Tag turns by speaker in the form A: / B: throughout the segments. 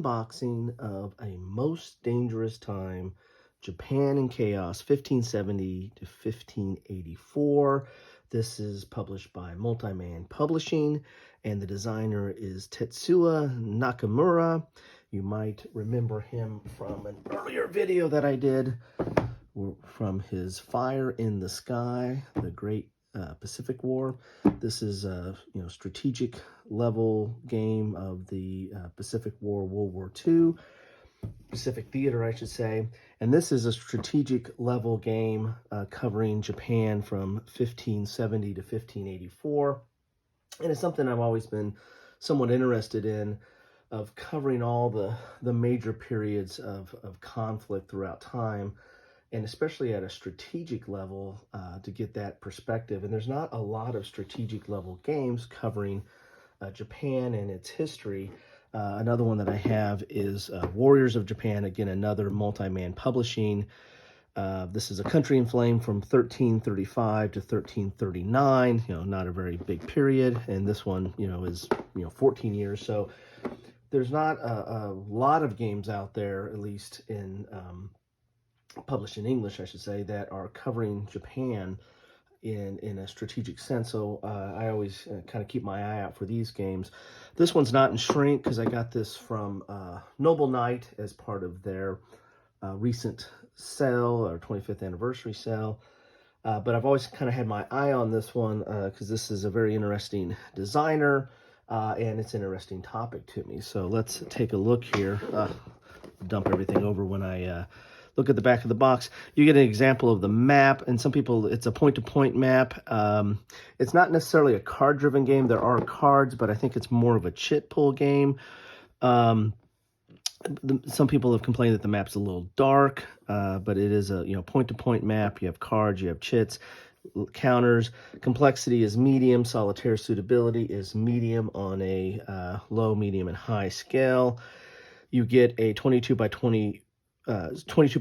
A: unboxing of A Most Dangerous Time, Japan in Chaos, 1570 to 1584. This is published by Multiman Publishing, and the designer is Tetsuya Nakamura. You might remember him from an earlier video that I did from his Fire in the Sky, the Great Pacific War. This is a strategic level game of the Pacific War, World War II, Pacific Theater, I should say. And this is a strategic level game covering Japan from 1570 to 1584. And it's something I've always been somewhat interested in, of covering all the major periods of conflict throughout time, and especially at a strategic level to get that perspective. And there's not a lot of strategic level games covering Japan and its history. Another one that I have is Warriors of Japan, again, another Multiman Publishing. This is A Country in Flame from 1335 to 1339, not a very big period. And this one, is, 14 years. So there's not a lot of games out there, at least in published in English, I should say, that are covering Japan in a strategic sense. So I always kind of keep my eye out for these games. This one's not in shrink because I got this from Noble Knight as part of their recent sale, or 25th anniversary sale. But I've always kind of had my eye on this one because this is a very interesting designer and it's an interesting topic to me. So let's take a look here. Dump everything over when I look at the back of the box. You get an example of the map, and some people, it's a point-to-point map. It's not necessarily a card-driven game. There are cards, but I think it's more of a chit pull game. Some people have complained that the map's a little dark, but it is a point-to-point map. You have cards, you have chits, counters. Complexity is medium. Solitaire suitability is medium on a low, medium, and high scale. You get a 22 by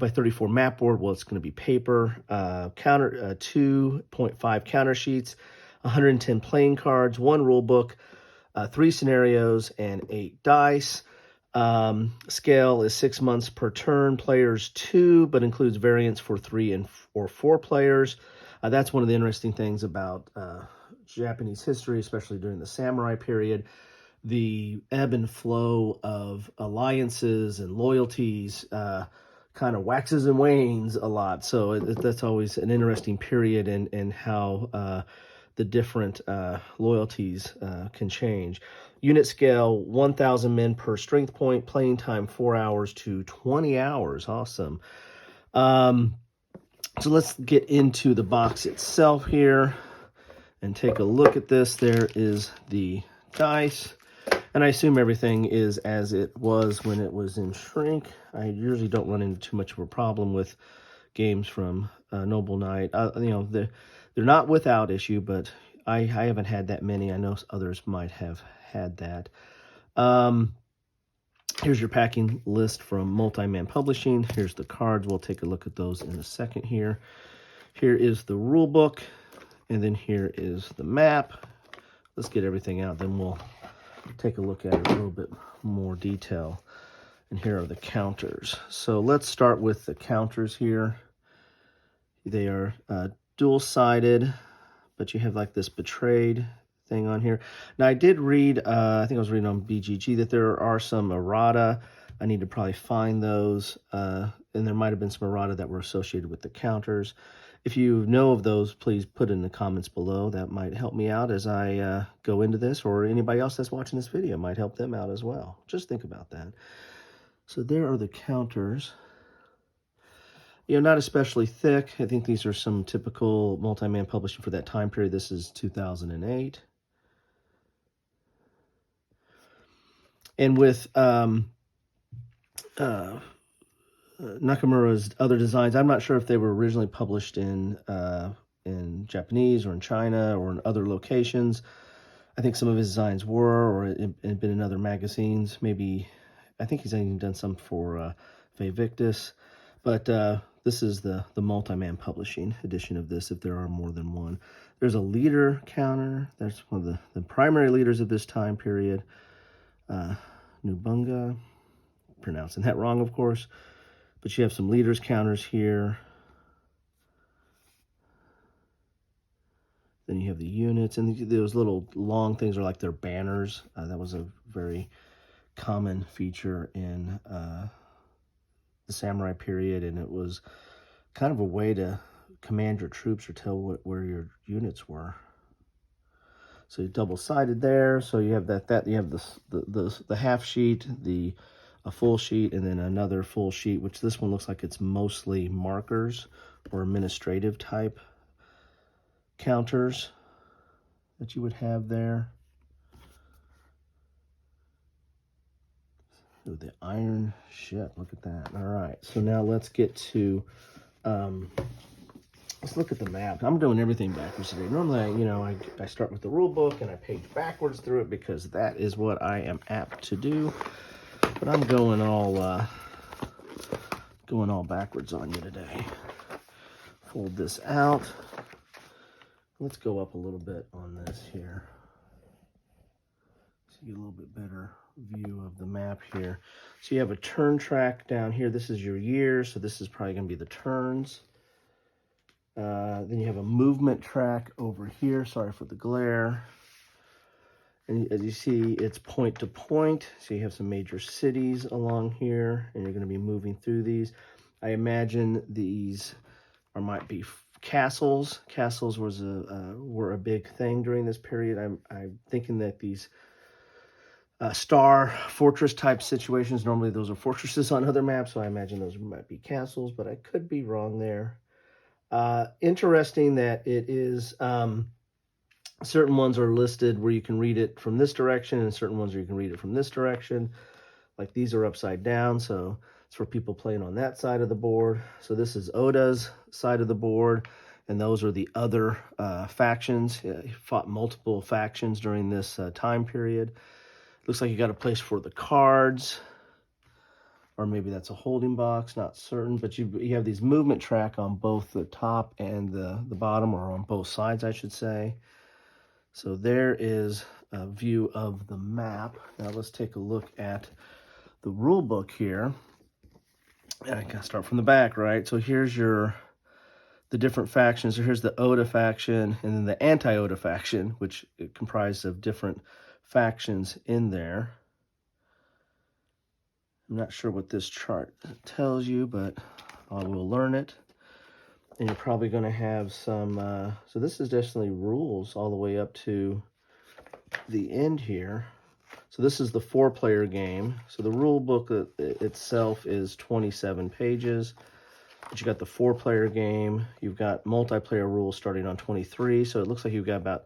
A: 34 map board. Well, it's going to be paper. 2.5 counter sheets, 110 playing cards, 1 rule book, 3 scenarios, and 8 dice. Scale is 6 months per turn. Players 2, but includes variants for 3 or 4 players. That's one of the interesting things about Japanese history, especially during the samurai period. The ebb and flow of alliances and loyalties kind of waxes and wanes a lot. So that's always an interesting period, and how the different loyalties can change. Unit scale, 1,000 men per strength point. Playing time, 4 hours to 20 hours. Awesome. So let's get into the box itself here and take a look at this. There is the dice. And I assume everything is as it was when it was in shrink. I usually don't run into too much of a problem with games from Noble Knight. They're not without issue, but I haven't had that many. I know others might have had that. Here's your packing list from Multiman Publishing. Here's the cards. We'll take a look at those in a second here. Here is the rule book, and then here is the map. Let's get everything out, then we'll take a look at it in a little bit more detail. And here are the counters. So let's start with the counters here. They are dual-sided, but you have like this betrayed thing on here. Now I did read, I think I was reading on BGG, that there are some errata. I need to probably find those, and there might have been some errata that were associated with the counters. If you know of those, please put it in the comments below. That might help me out as I go into this, or anybody else that's watching this video might help them out as well. Just think about that. So there are the counters. Not especially thick. I think these are some typical Multiman Publishing for that time period. This is 2008. And with Nakamura's other designs, I'm not sure if they were originally published in Japanese or in China or in other locations. I think some of his designs were, or it had been in other magazines. Maybe, I think he's even done some for Victus. But this is the Multiman Publishing edition of this, if there are more than one. There's a leader counter. That's one of the primary leaders of this time period. Nubunga. pronouncing that wrong, of course. But you have some leaders counters here. Then you have the units, and those little long things are like their banners. That was a very common feature in the samurai period, and it was kind of a way to command your troops or tell where your units were. So double-sided there. So you have that you have the half sheet, a full sheet, and then another full sheet, which this one looks like it's mostly markers or administrative type counters that you would have there. Ooh, the iron ship, look at that. All right, so now let's get to let's look at the map. I'm doing everything backwards today. Normally, I start with the rule book and I page backwards through it because that is what I am apt to do. But I'm going all backwards on you today. Fold this out. Let's go up a little bit on this here, so you get a little bit better view of the map here. So you have a turn track down here. This is your years, so this is probably going to be the turns. Then you have a movement track over here. Sorry for the glare. And as you see, it's point to point. So you have some major cities along here, and you're going to be moving through these. I imagine these might be castles. Castles were a big thing during this period. I'm thinking that these star fortress type situations, normally those are fortresses on other maps, so I imagine those might be castles, but I could be wrong there. Interesting that it is certain ones are listed where you can read it from this direction, and certain ones where you can read it from this direction. Like these are upside down, so it's for people playing on that side of the board. So this is Oda's side of the board, and those are the other factions. He fought multiple factions during this time period. Looks like you got a place for the cards, or maybe that's a holding box, not certain. But you have these movement track on both the top and the bottom, or on both sides, I should say. So there is a view of the map. Now let's take a look at the rule book here. And I gotta start from the back, right? So here's the different factions. So here's the Oda faction, and then the anti-Oda faction, which is comprised of different factions in there. I'm not sure what this chart tells you, but I will learn it. And you're probably going to have some, so this is definitely rules all the way up to the end here. So this is the 4-player game. So the rule book itself is 27 pages. But you got the 4-player game. You've got multiplayer rules starting on 23. So it looks like you've got about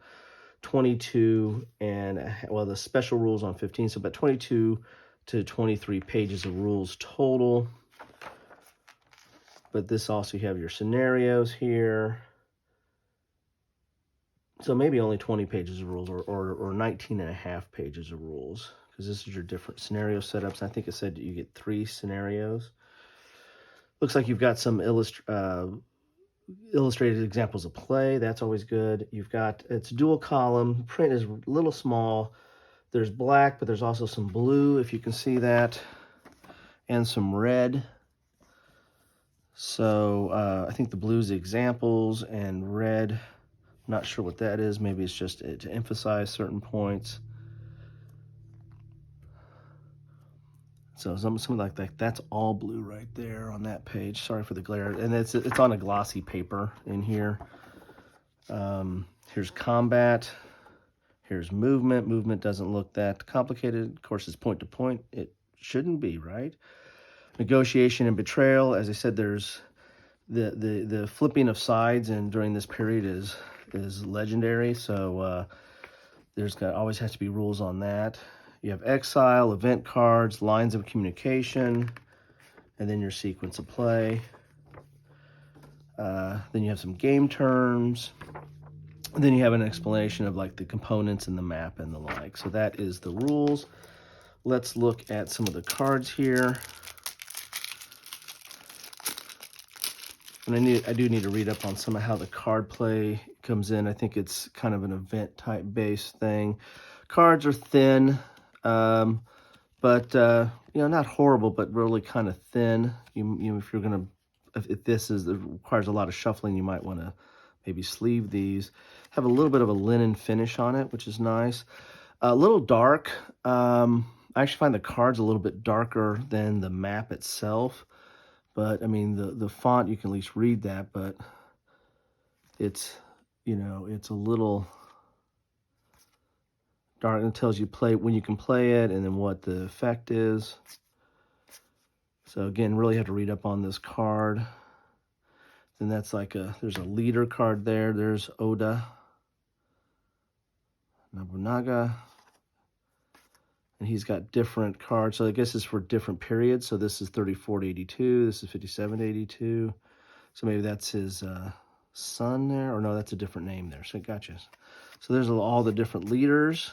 A: 22 and, well, the special rules on 15. So about 22 to 23 pages of rules total. But this also, you have your scenarios here. So maybe only 20 pages of rules, or 19 and a half pages of rules, because this is your different scenario setups. I think it said you get 3 scenarios. Looks like you've got some illustrated examples of play. That's always good. You've got, it's dual column. Print is a little small. There's black, but there's also some blue, if you can see that, and some red. So I think the blue's examples, and red, I'm not sure what that is. Maybe it's just to emphasize certain points. So something like that. That's all blue right there on that page. Sorry for the glare. And it's on a glossy paper in here. Here's combat. Here's movement. Movement doesn't look that complicated. Of course, it's point to point. It shouldn't be, right? Negotiation and betrayal. As I said, there's the flipping of sides, and during this period is legendary. So there's always has to be rules on that. You have exile, event cards, lines of communication, and then your sequence of play. Then you have some game terms. And then you have an explanation of like the components and the map and the like. So that is the rules. Let's look at some of the cards here. And I do need to read up on some of how the card play comes in. I think it's kind of an event type based thing. Cards are thin, but not horrible, but really kind of thin. If you're gonna, if this is it requires a lot of shuffling, you might want to maybe sleeve these. Have a little bit of a linen finish on it, which is nice. A little dark. I actually find the cards a little bit darker than the map itself, but I mean the font, you can at least read that, but it's it's a little dark. It tells you when you can play it and then what the effect is. So again, really have to read up on this card. Then that's like there's a leader card there. There's Oda Nobunaga. And he's got different cards. So I guess it's for different periods. So this is 34 to 82. This is 57 to 82. So maybe that's his son there. Or no, that's a different name there. So gotcha. So there's all the different leaders.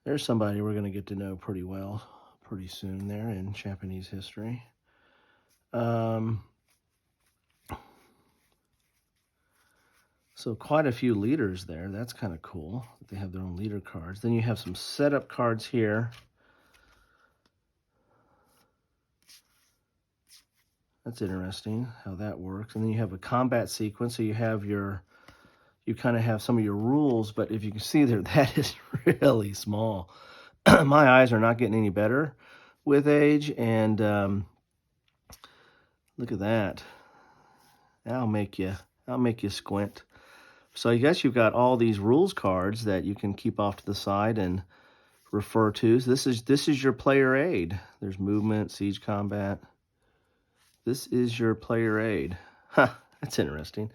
A: There's somebody we're going to get to know pretty well pretty soon there in Japanese history. So quite a few leaders there. That's kind of cool. They have their own leader cards. Then you have some setup cards here. That's interesting how that works. And then you have a combat sequence. So you kind of have some of your rules, but if you can see there, that is really small. My eyes are not getting any better with age, and look at that. That'll make you squint. So I guess you've got all these rules cards that you can keep off to the side and refer to. So this is your player aid. There's movement, siege combat. This is your player aid. Huh, that's interesting.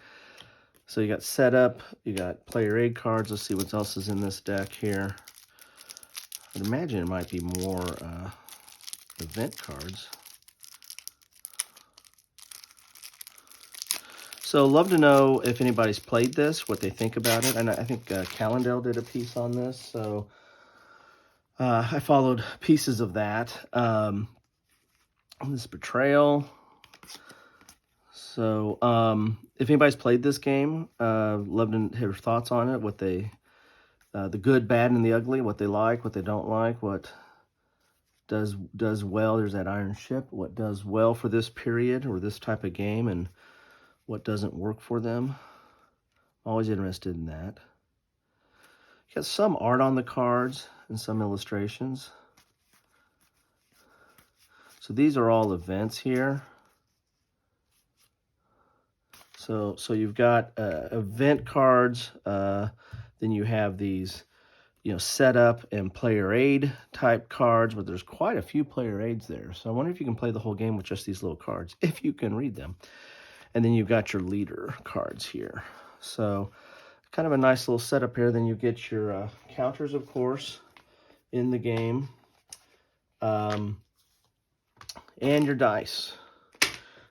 A: So you got setup, you got player aid cards. Let's see what else is in this deck here. I'd imagine it might be more event cards. So love to know if anybody's played this, what they think about it. And I think Callendale did a piece on this, so I followed pieces of that. This Betrayal. So if anybody's played this game, love to hear thoughts on it, what they, the good, bad, and the ugly, what they like, what they don't like, what does well. There's that Iron Ship. What does well for this period or this type of game, and what doesn't work for them. Always interested in that. Got some art on the cards and some illustrations. So these are all events here. So you've got event cards. Then you have these, setup and player aid type cards, but there's quite a few player aids there. So I wonder if you can play the whole game with just these little cards, if you can read them. And then you've got your leader cards here. So kind of a nice little setup here. Then you get your counters, of course, in the game. And your dice.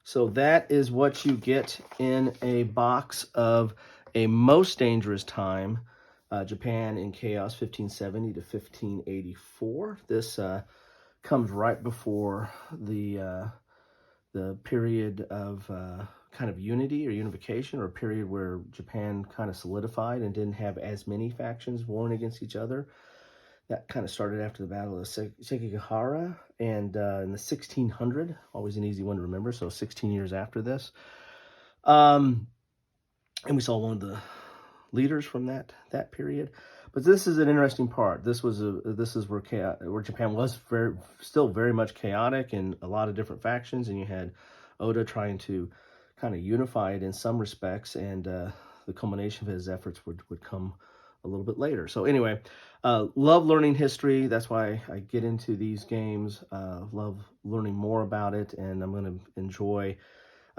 A: So that is what you get in a box of A Most Dangerous Time, Japan in Chaos, 1570 to 1584. This comes right before the period of kind of unity or unification, or a period where Japan kind of solidified and didn't have as many factions warring against each other. That kind of started after the Battle of Sekigahara, and in the 1600, always an easy one to remember, so 16 years after this. And we saw one of the leaders from that period. But this is an interesting part. This is where Japan was still very much chaotic and a lot of different factions, and you had Oda trying to kind of unify it in some respects, and the culmination of his efforts would come a little bit later. So anyway, love learning history. That's why I get into these games. Love learning more about it, and I'm going to enjoy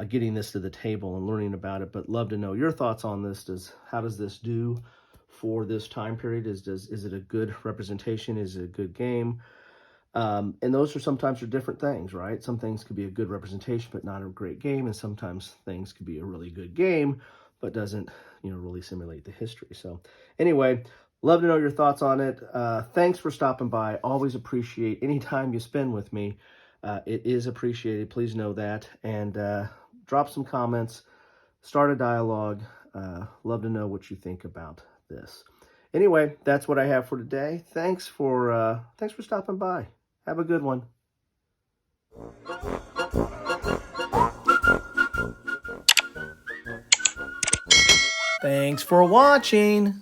A: getting this to the table and learning about it. But love to know your thoughts on this. How does this do for this time period? Is it a good representation? Is it a good game? And those are sometimes different things, right? Some things could be a good representation, but not a great game. And sometimes things could be a really good game, but doesn't, really simulate the history. So anyway, love to know your thoughts on it. Thanks for stopping by. Always appreciate any time you spend with me. It is appreciated. Please know that. And drop some comments, start a dialogue. Love to know what you think about this. Anyway, that's what I have for today. Thanks for stopping by. Have a good one. Thanks for watching.